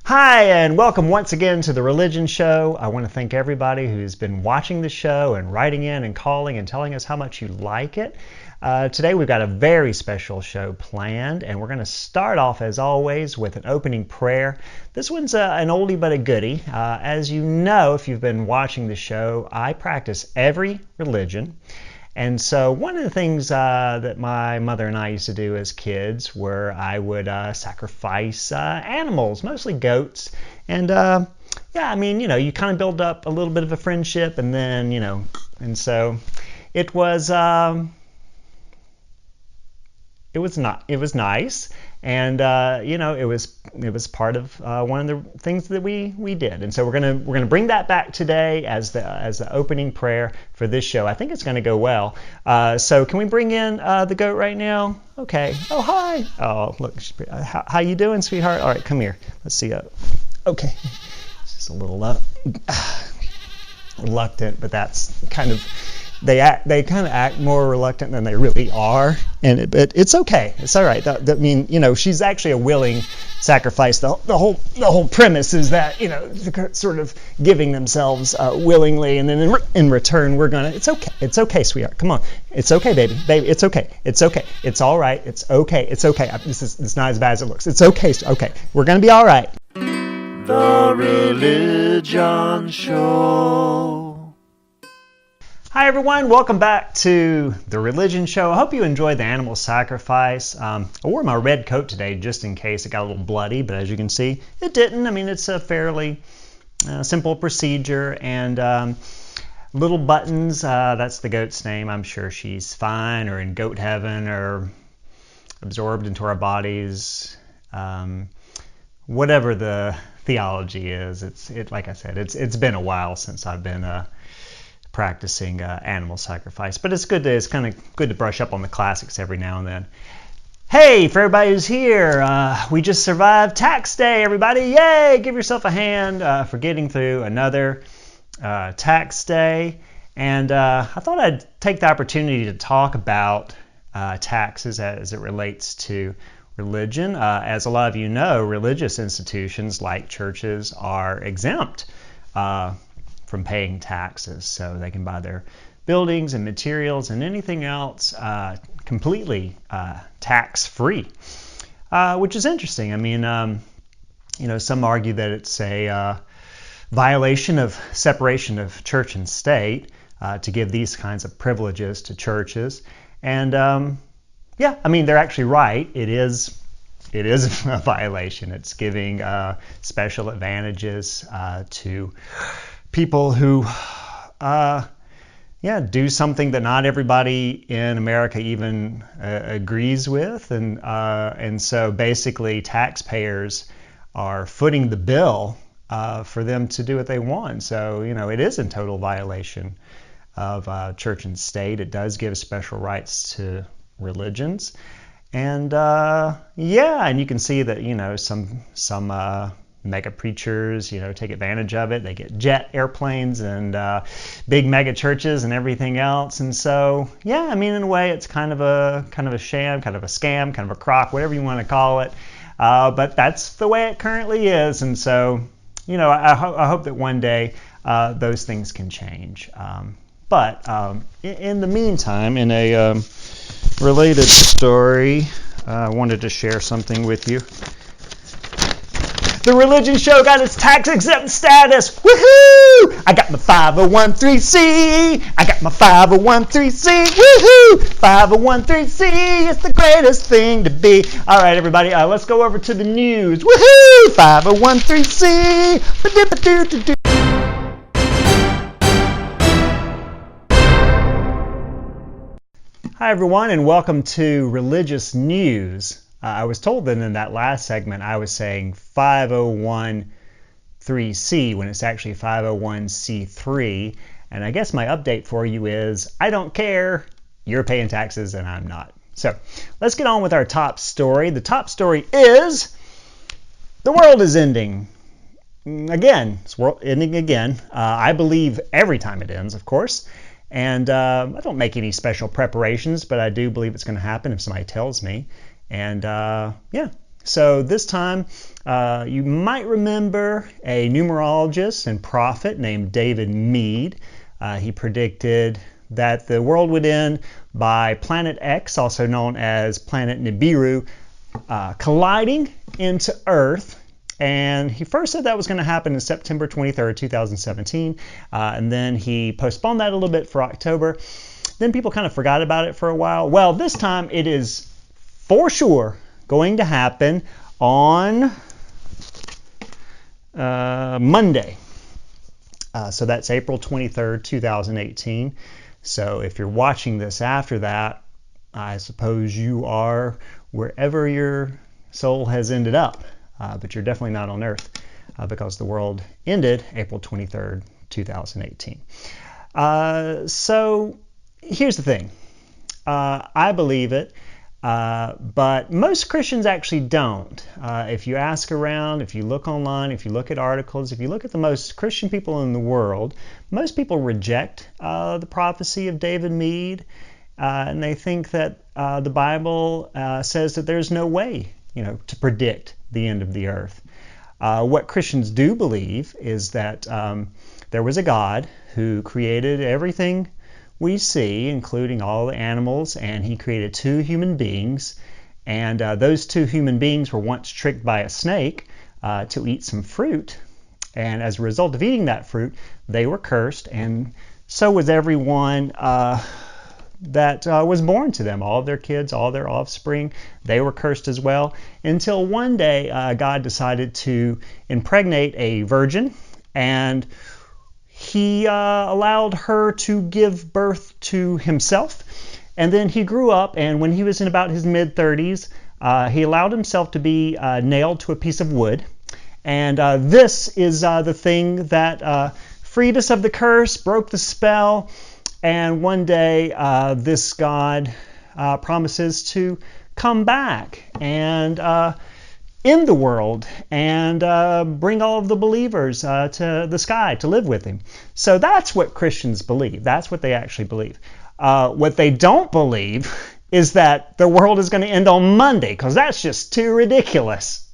Hi, and welcome once again to The Religion Show. I want to thank everybody who's been watching the show and writing in and calling and telling us how much you like it. Today we've got a very special show planned, and we're going to start off, as always, with an opening prayer. This one's an oldie but a goodie. As you know, if you've been watching the show, I practice every religion. And so one of the things that my mother and I used to do as kids were I would sacrifice animals, mostly goats. And you kind of build up a little bit of a friendship, and then, and so it was nice, and it was part of one of the things that we did, and so we're gonna bring that back today as the opening prayer for this show. I think it's gonna go well. So can we bring in the goat right now? Okay. Oh, hi. Oh, look. How you doing, sweetheart? All right, come here. Let's see. Okay. Just a little reluctant, but that's kind of. They kind of act more reluctant than they really are, but it's okay. It's all right. She's actually a willing sacrifice. The whole premise is that they're sort of giving themselves willingly, and then in return we're gonna. It's okay. It's okay, sweetheart. Come on. It's okay, baby. It's okay. It's okay. It's all right. It's okay. It's okay. It's not as bad as it looks. It's okay. Okay. We're gonna be all right. The Religion Show. Hi everyone, welcome back to The Religion Show. I hope you enjoyed the animal sacrifice. I wore my red coat today just in case it got a little bloody, but as you can see, it didn't. I mean, it's a fairly simple procedure, and little Buttons, that's the goat's name. I'm sure she's fine, or in goat heaven, or absorbed into our bodies. Whatever the theology is, like I said, it's been a while since I've been practicing animal sacrifice, but it's kind of good to brush up on the classics every now and then. Hey, for everybody who's here, we just survived tax day, everybody. Yay! Give yourself a hand for getting through another tax day. And I thought I'd take the opportunity to talk about taxes as it relates to religion. As a lot of you know, religious institutions like churches are exempt from paying taxes, so they can buy their buildings and materials and anything else completely tax-free, which is interesting. I mean, some argue that it's a violation of separation of church and state to give these kinds of privileges to churches, and they're actually right. It is a violation. It's giving special advantages to people who do something that not everybody in America even agrees with, and so basically taxpayers are footing the bill for them to do what they want. So it is in total violation of church and state. It does give special rights to religions, and and you can see that some mega preachers, take advantage of it. They get jet airplanes and big mega churches and everything else. And so, in a way, it's kind of a sham, kind of a scam, kind of a crock, whatever you want to call it. But that's the way it currently is. And so, I hope that one day those things can change. But in the meantime, in a related story, I wanted to share something with you. The Religion Show got its tax-exempt status. Woohoo! I got my 501(c)(3). I got my 501(c)(3). Woohoo! 501(c)(3). It's the greatest thing to be. All right, everybody, let's go over to the news. Woohoo! 501(c). Hi, everyone, and welcome to Religious News. I was told that in that last segment I was saying 501(c) when it's actually 501(c)(3, and I guess my update for you is I don't care, you're paying taxes and I'm not. So let's get on with our top story. The top story is the world is ending. Again, it's world ending again. I believe every time it ends, of course. And I don't make any special preparations, but I do believe it's going to happen if somebody tells me. And So this time, you might remember a numerologist and prophet named David Meade. He predicted that the world would end by Planet X, also known as Planet Nibiru, colliding into Earth. And he first said that was going to happen on September 23rd, 2017, and then he postponed that a little bit for October. Then people kind of forgot about it for a while. Well, this time it is for sure going to happen on Monday. So that's April 23rd, 2018. So if you're watching this after that, I suppose you are wherever your soul has ended up. But you're definitely not on Earth because the world ended April 23rd, 2018. So here's the thing. I believe it, but most Christians actually don't. If you ask around, if you look online, if you look at articles, if you look at the most Christian people in the world, most people reject the prophecy of David Meade, and they think that the Bible says that there's no way, to predict the end of the earth. What Christians do believe is that there was a God who created everything we see, including all the animals, and he created two human beings, and those two human beings were once tricked by a snake to eat some fruit, and as a result of eating that fruit, they were cursed, and so was everyone that was born to them. All of their kids, all their offspring, they were cursed as well, until one day God decided to impregnate a virgin, and he allowed her to give birth to himself. And then he grew up, and when he was in about his mid-30s, he allowed himself to be nailed to a piece of wood. And this is the thing that freed us of the curse, broke the spell. And one day, this God promises to come back and end the world and bring all of the believers to the sky to live with him. So that's what Christians believe. That's what they actually believe. What they don't believe is that the world is going to end on Monday, because that's just too ridiculous.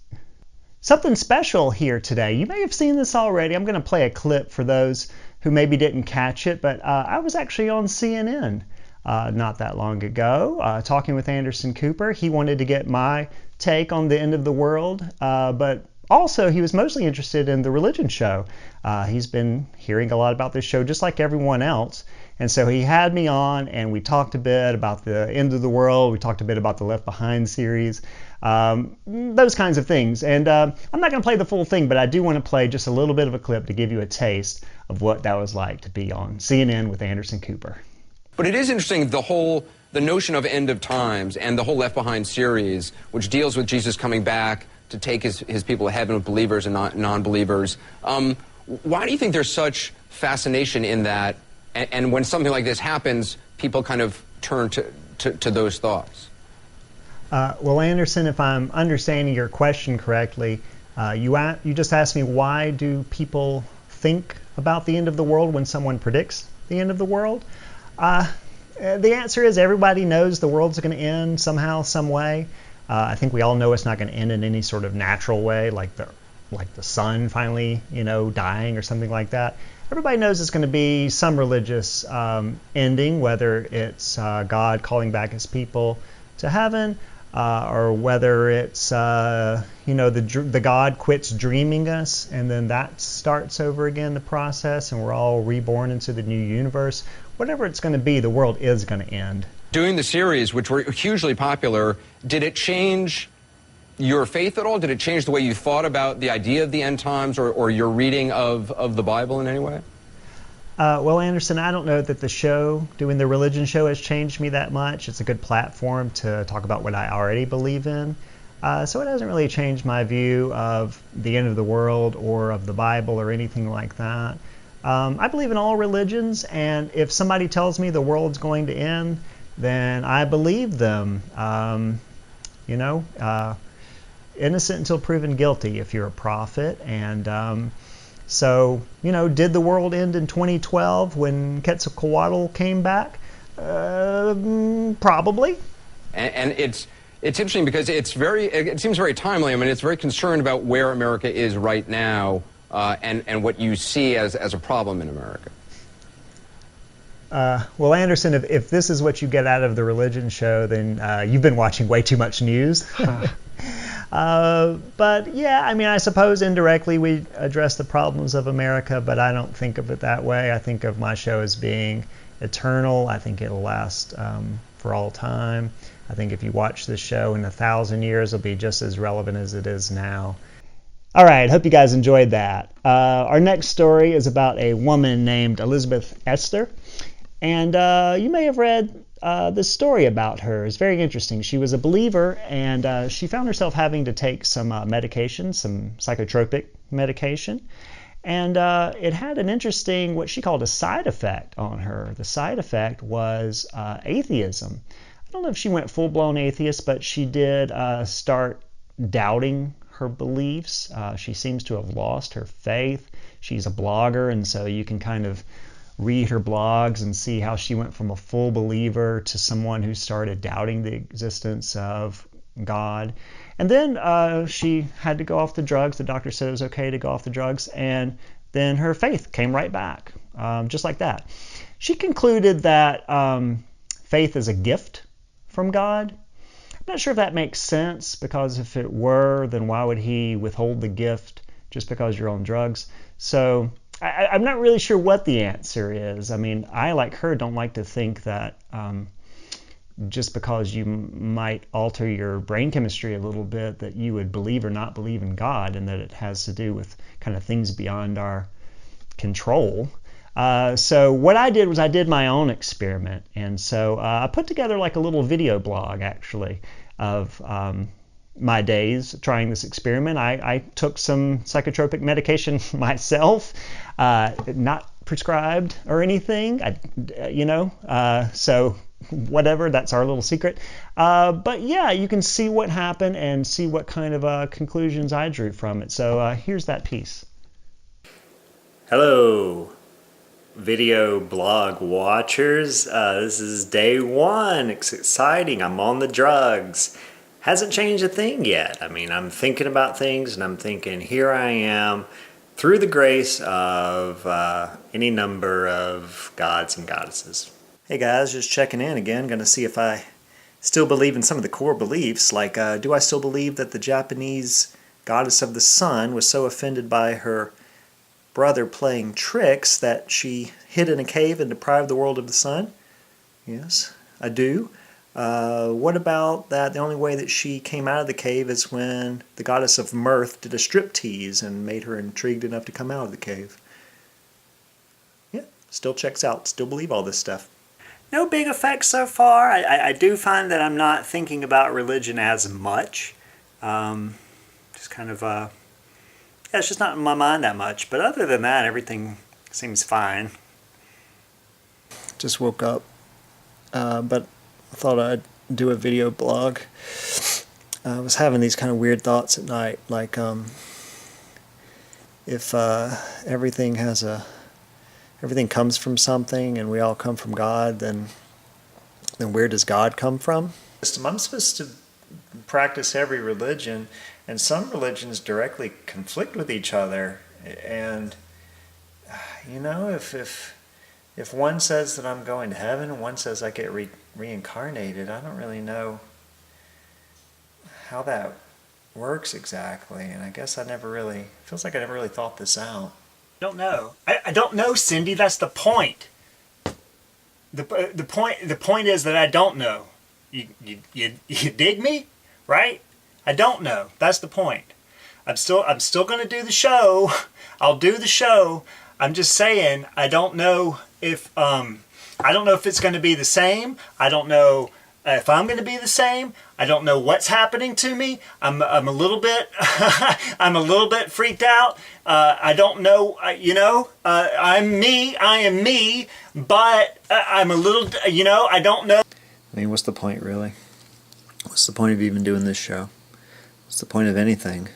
Something special here today. You may have seen this already. I'm going to play a clip for those who maybe didn't catch it, but I was actually on CNN not that long ago talking with Anderson Cooper. He wanted to get my take on the end of the world, but also he was mostly interested in the religion show. He's been hearing a lot about this show just like everyone else, and so he had me on and we talked a bit about the end of the world. We talked a bit about the Left Behind series, those kinds of things. And I'm not going to play the full thing, but I do want to play just a little bit of a clip to give you a taste of what that was like to be on CNN with Anderson Cooper. But it is interesting, the notion of end of times and the whole Left Behind series, which deals with Jesus coming back to take his people to heaven with believers and non-believers. Why do you think there's such fascination in that? And when something like this happens, people kind of turn to those thoughts? Well, Anderson, if I'm understanding your question correctly, you just asked me, why do people think about the end of the world when someone predicts the end of the world? The answer is everybody knows the world's going to end somehow, some way. I think we all know it's not going to end in any sort of natural way, like the sun finally, dying or something like that. Everybody knows it's going to be some religious ending, whether it's God calling back his people to heaven, or whether it's the God quits dreaming us and then that starts over again, the process, and we're all reborn into the new universe. Whatever it's going to be, the world is going to end. Doing the series, which were hugely popular, did it change your faith at all? Did it change the way you thought about the idea of the end times or your reading of the Bible in any way? Well, Anderson, I don't know that the show, doing the religion show, has changed me that much. It's a good platform to talk about what I already believe in. So it hasn't really changed my view of the end of the world or of the Bible or anything like that. I believe in all religions, and if somebody tells me the world's going to end, then I believe them. Innocent until proven guilty if you're a prophet. And so, did the world end in 2012 when Quetzalcoatl came back? Probably. And it's, It's interesting because it seems very timely. I mean, it's very concerned about where America is right now and what you see as a problem in America. Well, Anderson, if this is what you get out of the religion show, then you've been watching way too much news. But yeah, I mean, I suppose indirectly we address the problems of America, but I don't think of it that way. I think of my show as being eternal. I think it'll last for all time. I think if you watch this show in 1,000 years, it'll be just as relevant as it is now. All right, hope you guys enjoyed that. Our next story is about a woman named Elizabeth Esther. And you may have read this story about her. It's very interesting. She was a believer, and she found herself having to take some medication, some psychotropic medication. And it had an interesting, what she called a side effect on her. The side effect was atheism. I don't know if she went full-blown atheist, but she did start doubting her beliefs. She seems to have lost her faith. She's a blogger, and so you can kind of read her blogs and see how she went from a full believer to someone who started doubting the existence of God. And then she had to go off the drugs. The doctor said it was okay to go off the drugs, and then her faith came right back, just like that. She concluded that faith is a gift from God. I'm not sure if that makes sense, because if it were, then why would he withhold the gift just because you're on drugs? So I'm not really sure what the answer is. I mean, I, like her, don't like to think that just because you might alter your brain chemistry a little bit, that you would believe or not believe in God, and that it has to do with kind of things beyond our control. So what I did was I did my own experiment. And so I put together like a little video blog, actually, of my days trying this experiment. I took some psychotropic medication myself, not prescribed or anything, so whatever, that's our little secret. But yeah, you can see what happened and see what kind of conclusions I drew from it. So here's that piece. Hello, video blog watchers. This is day one. It's exciting. I'm on the drugs. Hasn't changed a thing yet. I mean, I'm thinking about things, and I'm thinking, here I am, through the grace of any number of gods and goddesses. Hey guys, just checking in again. Gonna see if I still believe in some of the core beliefs. Like, do I still believe that the Japanese goddess of the sun was so offended by her brother playing tricks that she hid in a cave and deprived the world of the sun? Yes, I do. What about that the only way that she came out of the cave is when the goddess of mirth did a striptease and made her intrigued enough to come out of the cave? Yeah, still checks out. Still believe all this stuff. No big effects so far. I do find that I'm not thinking about religion as much. Just kind of, yeah, it's just not in my mind that much. But other than that, everything seems fine. Just woke up, but I thought I'd do a video blog. I was having these kind of weird thoughts at night, like if everything comes from something and we all come from God, then where does God come from? I'm supposed to practice every religion, and some religions directly conflict with each other. And you know, if one says that I'm going to heaven and one says I get reincarnated, I don't really know how that works exactly. And I guess feels like I never really thought this out. I don't know. I don't know, Cindy. That's the point. The point is that I don't know. You dig me, right? I don't know. That's the point. I'm still going to do the show. I'll do the show. I'm just saying I don't know if it's going to be the same. I don't know if I'm going to be the same. I don't know what's happening to me. I'm a little bit I'm a little bit freaked out. I don't know. I'm me. I am me. But I'm a little. I don't know. I mean, what's the point, really? What's the point of even doing this show? What's the point of anything?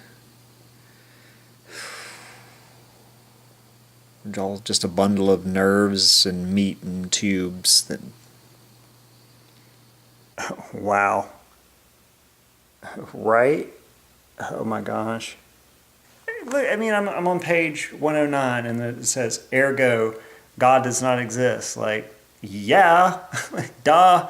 It's all just a bundle of nerves and meat and tubes that... Wow. Right? Oh my gosh. Look, I mean, I'm on page 109 and it says, ergo, God does not exist. Like, yeah, duh.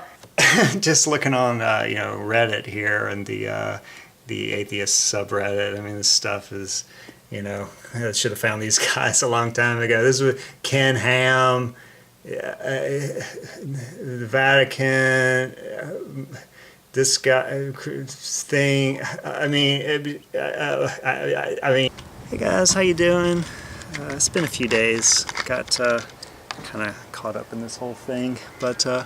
Just looking on, Reddit here and the atheist subreddit. I mean, this stuff is, I should have found these guys a long time ago. This was Ken Ham, the Vatican, this guy thing. I mean, hey guys, how you doing? It's been a few days. Got kind of caught up in this whole thing, but I'm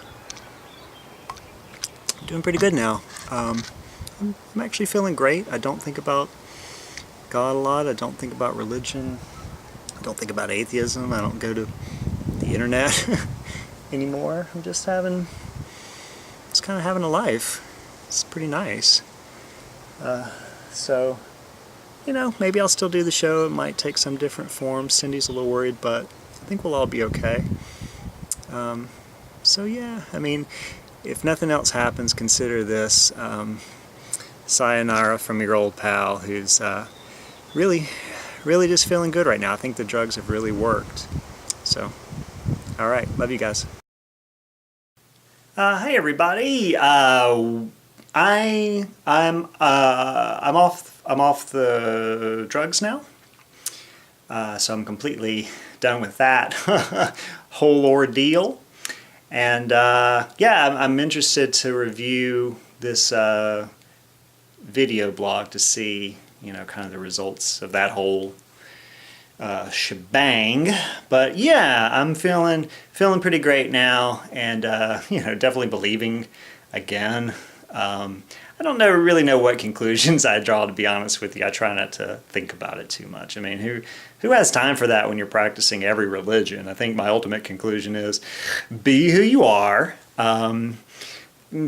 doing pretty good now. I'm actually feeling great. I don't think about God a lot. I don't think about religion. I don't think about atheism. I don't go to the internet anymore. I'm just kind of having a life. It's pretty nice. So, maybe I'll still do the show. It might take some different form. Cindy's a little worried, but I think we'll all be okay. So yeah, I mean, if nothing else happens, consider this sayonara from your old pal who's really just feeling good right now. I think the drugs have really worked. So, all right, love you guys. Hey everybody. I'm off the drugs now. So I'm completely done with that whole ordeal. And I'm interested to review this video blog to see, kind of the results of that whole shebang. But yeah, I'm feeling pretty great now, and definitely believing again. I don't really know what conclusions I draw, to be honest with you. I try not to think about it too much. I mean, who has time for that when you're practicing every religion? I think my ultimate conclusion is be who you are.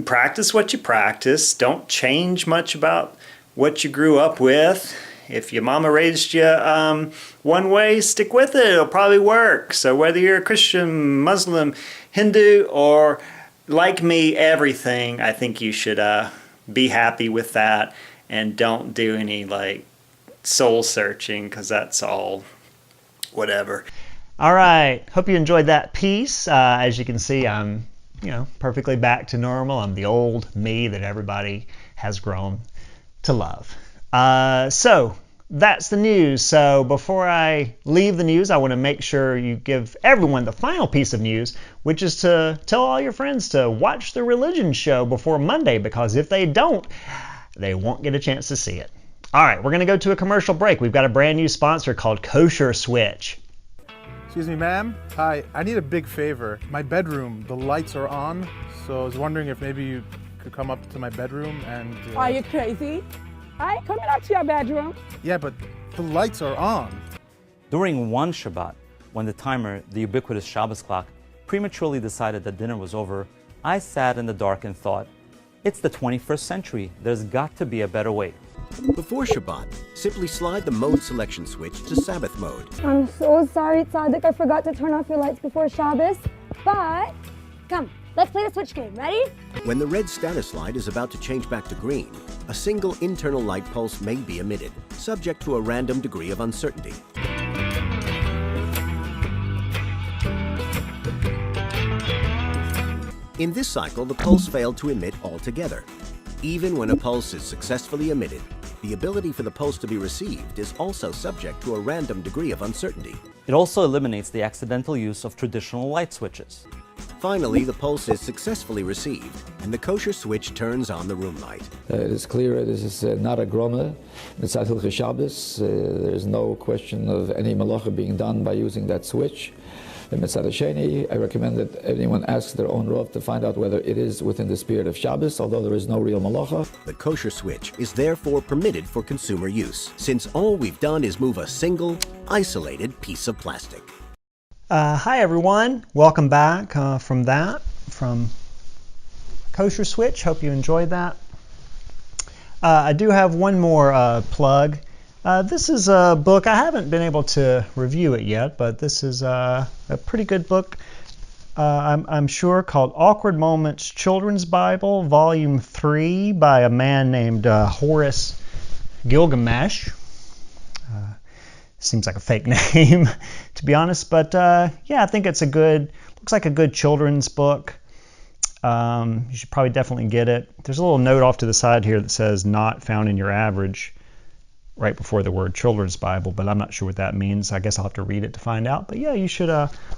Practice what you practice. Don't change much about what you grew up with. If your mama raised you one way, stick with it. It'll probably work. So whether you're a Christian, Muslim, Hindu, or like me, everything, I think you should be happy with that and don't do any soul searching, because that's all whatever. All right. Hope you enjoyed that piece. As you can see, I'm, perfectly back to normal. I'm the old me that everybody has grown to love. So that's the news. So before I leave the news, I want to make sure you give everyone the final piece of news, which is to tell all your friends to watch the religion show before Monday, because if they don't, they won't get a chance to see it. All right, we're going to go to a commercial break. We've got a brand new sponsor called Kosher Switch. Excuse me, ma'am. Hi, I need a big favor. My bedroom, the lights are on, so I was wondering if maybe you could come up to my bedroom and... Are you crazy? I ain't coming up to your bedroom. Yeah, but the lights are on. During one Shabbat, when the timer, the ubiquitous Shabbos clock, prematurely decided that dinner was over, I sat in the dark and thought, it's the 21st century. There's got to be a better way. Before Shabbat, simply slide the mode selection switch to Sabbath mode. I'm so sorry, Tzaddik. I forgot to turn off your lights before Shabbos. But, come, let's play the switch game. Ready? When the red status light is about to change back to green, a single internal light pulse may be emitted, subject to a random degree of uncertainty. In this cycle, the pulse failed to emit altogether. Even when a pulse is successfully emitted, the ability for the pulse to be received is also subject to a random degree of uncertainty. It also eliminates the accidental use of traditional light switches. Finally, the pulse is successfully received, and the kosher switch turns on the room light. It is clear this is not a groma. It's Hilchos Shabbos. There's no question of any malacha being done by using that switch. The Mitzad Sheni, I recommend that anyone asks their own Rav to find out whether it is within the spirit of Shabbos, although there is no real malacha. The kosher switch is therefore permitted for consumer use, since all we've done is move a single, isolated piece of plastic. Hi everyone, welcome back from Kosher Switch. Hope you enjoyed that. I do have one more plug. This is a book. I haven't been able to review it yet, but this is a pretty good book I'm sure, called Awkward Moments Children's Bible, Volume 3, by a man named Horace Gilgamesh. Seems like a fake name, to be honest, but yeah, I think it's looks like a good children's book. You should probably definitely get it. There's a little note off to the side here that says not found in your average right before the word children's Bible, but I'm not sure what that means. I guess I'll have to read it to find out. But yeah, you should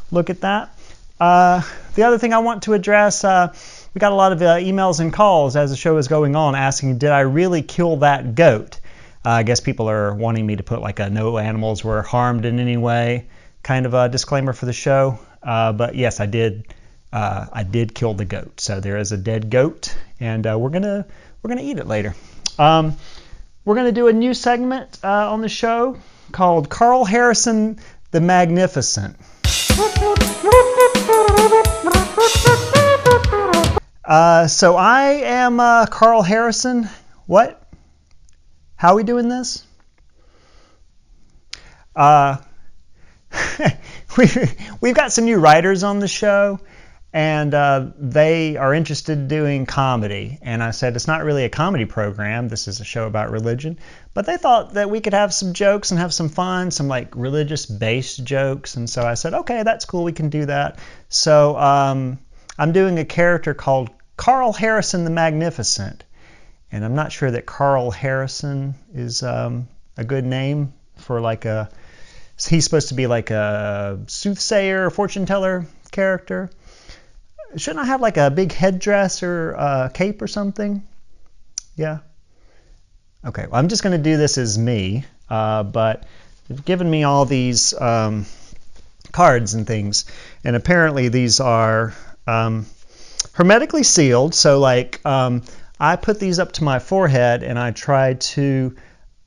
look at that. The other thing I want to address, we got a lot of emails and calls as the show is going on asking, did I really kill that goat? I guess people are wanting me to put like a no animals were harmed in any way kind of a disclaimer for the show. But yes, I did kill the goat. So there is a dead goat, and we're gonna eat it later. We're gonna do a new segment on the show called Carl Harrison the Magnificent. So I am Carl Harrison. What? How are we doing this? We've got some new writers on the show, and they are interested in doing comedy. And I said, it's not really a comedy program. This is a show about religion. But they thought that we could have some jokes and have some fun, some like religious-based jokes. And so I said, okay, that's cool. We can do that. So I'm doing a character called Carl Harrison the Magnificent. And I'm not sure that Carl Harrison is a good name for like a... He's supposed to be like a soothsayer, fortune teller character. Shouldn't I have like a big headdress or a cape or something? Yeah. Okay, well, I'm just going to do this as me, but they've given me all these cards and things, and apparently these are hermetically sealed. So like I put these up to my forehead and I try to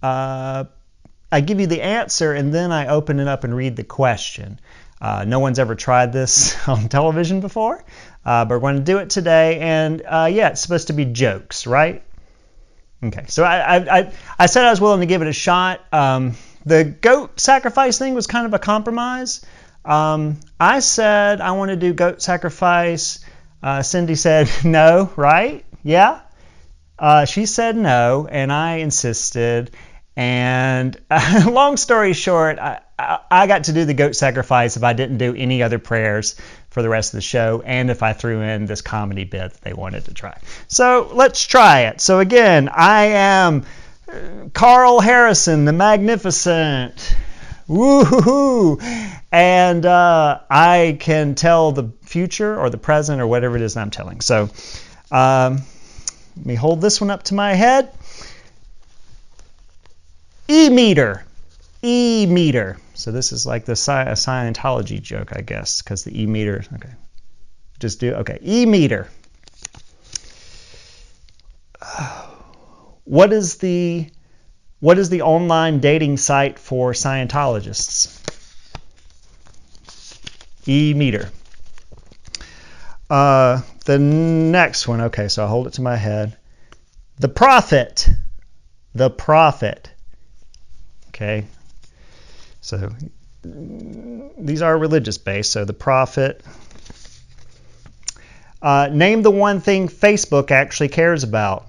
I give you the answer and then I open it up and read the question. No one's ever tried this on television before, but we're going to do it today. And yeah, it's supposed to be jokes, right? Okay, so I said I was willing to give it a shot. The goat sacrifice thing was kind of a compromise. I said I want to do goat sacrifice. Cindy said no, right? Yeah? She said no, and I insisted. And long story short, I got to do the goat sacrifice if I didn't do any other prayers for the rest of the show, and if I threw in this comedy bit that they wanted to try. So let's try it. So again, I am Carl Harrison, the Magnificent. Woo-hoo-hoo! And I can tell the future or the present or whatever it is I'm telling. So let me hold this one up to my head. E-meter. E-meter. So this is like the Scientology joke, I guess, because the E-meter. Okay. Just do, okay. E-meter. What is the online dating site for Scientologists? E-meter. The next one, okay, so I'll hold it to my head. The Prophet. The Prophet. Okay, so these are religious based. So the Prophet. Name the one thing Facebook actually cares about.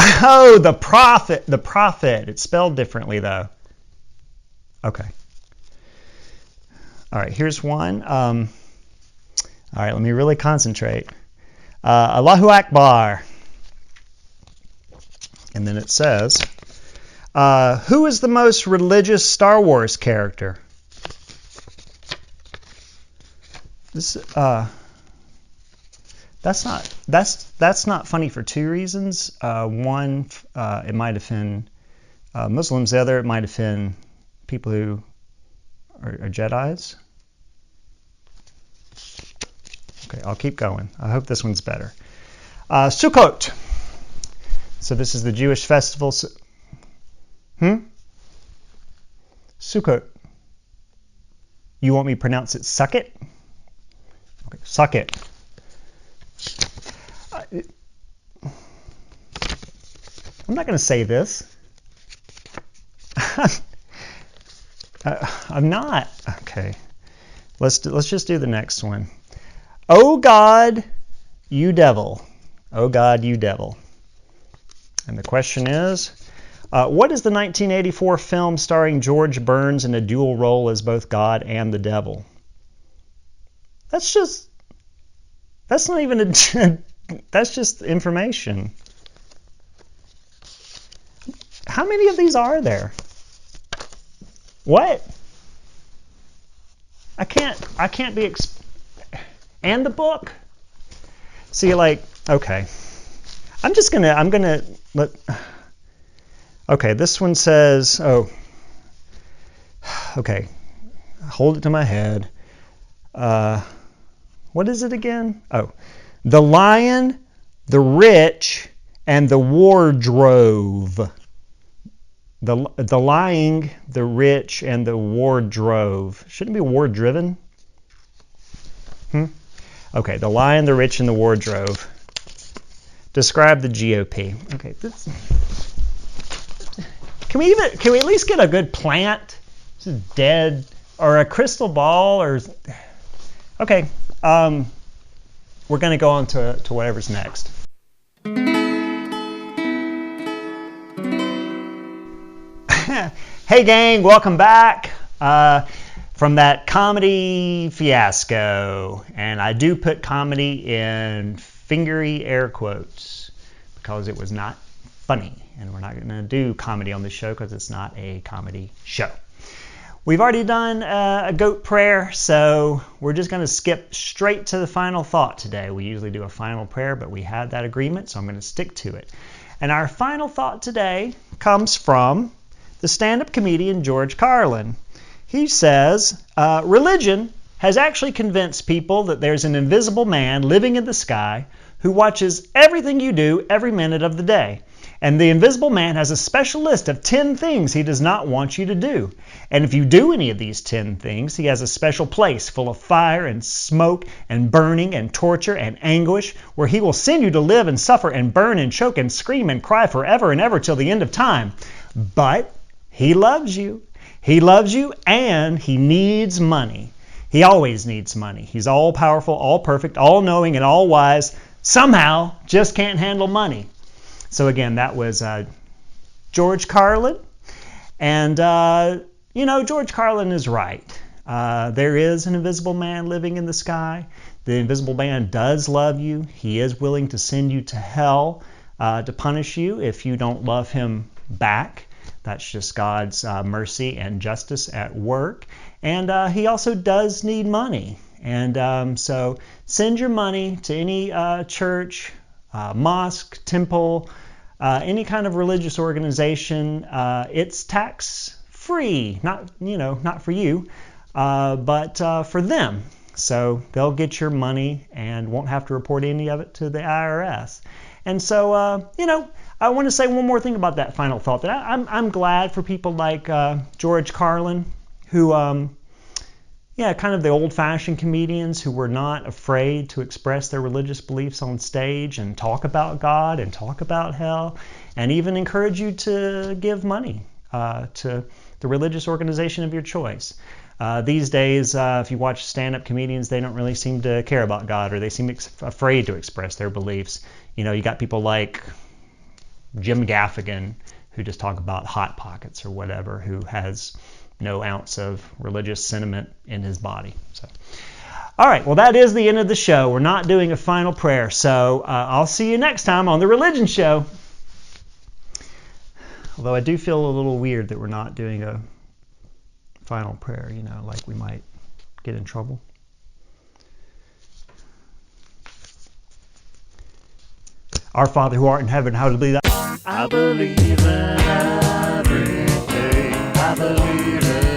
Oh, the Prophet. The Prophet. It's spelled differently though. Okay. All right, here's one. All right, let me really concentrate. Allahu Akbar. And then it says, who is the most religious Star Wars character? This, that's not funny for two reasons. One, it might offend Muslims. The other, it might offend people who are Jedis. Okay, I'll keep going. I hope this one's better. Sukkot. So this is the Jewish festival. Sukkot. You want me to pronounce it suck it? Okay, suck it. I'm not going to say this. I'm not. Okay. Let's just do the next one. Oh God, you devil. Oh God, you devil. And the question is, what is the 1984 film starring George Burns in a dual role as both God and the devil? That's not even that's just information. How many of these are there? What? I can't be and the book? See, like, okay. I'm gonna let, okay, this one says, oh, okay, hold it to my head. What is it again? Oh, the lion, the rich, and the wardrobe. The lying, the rich, and the wardrobe. Shouldn't it be ward-driven? Okay, the lion, the rich, and the wardrobe. Describe the GOP. Okay, can we at least get a good plant? This is dead, or a crystal ball, or okay. We're gonna go on to whatever's next. Hey gang, welcome back from that comedy fiasco. And I do put comedy in fingery air quotes because it was not funny. And we're not going to do comedy on this show because it's not a comedy show. We've already done a goat prayer, so we're just going to skip straight to the final thought today. We usually do a final prayer, but we had that agreement, so I'm going to stick to it. And our final thought today comes from the stand-up comedian George Carlin. He says, religion has actually convinced people that there's an invisible man living in the sky who watches everything you do every minute of the day. And the invisible man has a special list of 10 things he does not want you to do. And if you do any of these 10 things, he has a special place full of fire and smoke and burning and torture and anguish where he will send you to live and suffer and burn and choke and scream and cry forever and ever till the end of time. But he loves you. He loves you and he needs money. He always needs money. He's all powerful, all perfect, all knowing, and all wise. Somehow just can't handle money. So again, that was George Carlin. And, George Carlin is right. There is an invisible man living in the sky. The invisible man does love you. He is willing to send you to hell to punish you if you don't love him back. That's just God's mercy and justice at work. And he also does need money. And so send your money to any church, mosque, temple, any kind of religious organization. It's tax-free, not for you, but for them. So they'll get your money and won't have to report any of it to the IRS. And so, I want to say one more thing about that final thought. That I'm glad for people like George Carlin, who, kind of the old-fashioned comedians who were not afraid to express their religious beliefs on stage and talk about God and talk about hell, and even encourage you to give money to the religious organization of your choice. These days, if you watch stand-up comedians, they don't really seem to care about God, or they seem afraid to express their beliefs. You got people like Jim Gaffigan, who just talk about Hot Pockets or whatever, who has no ounce of religious sentiment in his body. So, all right, well, that is the end of the show. We're not doing a final prayer, so I'll see you next time on The Religion Show. Although I do feel a little weird that we're not doing a final prayer, like we might get in trouble. Our Father who art in heaven, hallowed be thy name. I believe in everything. I believe in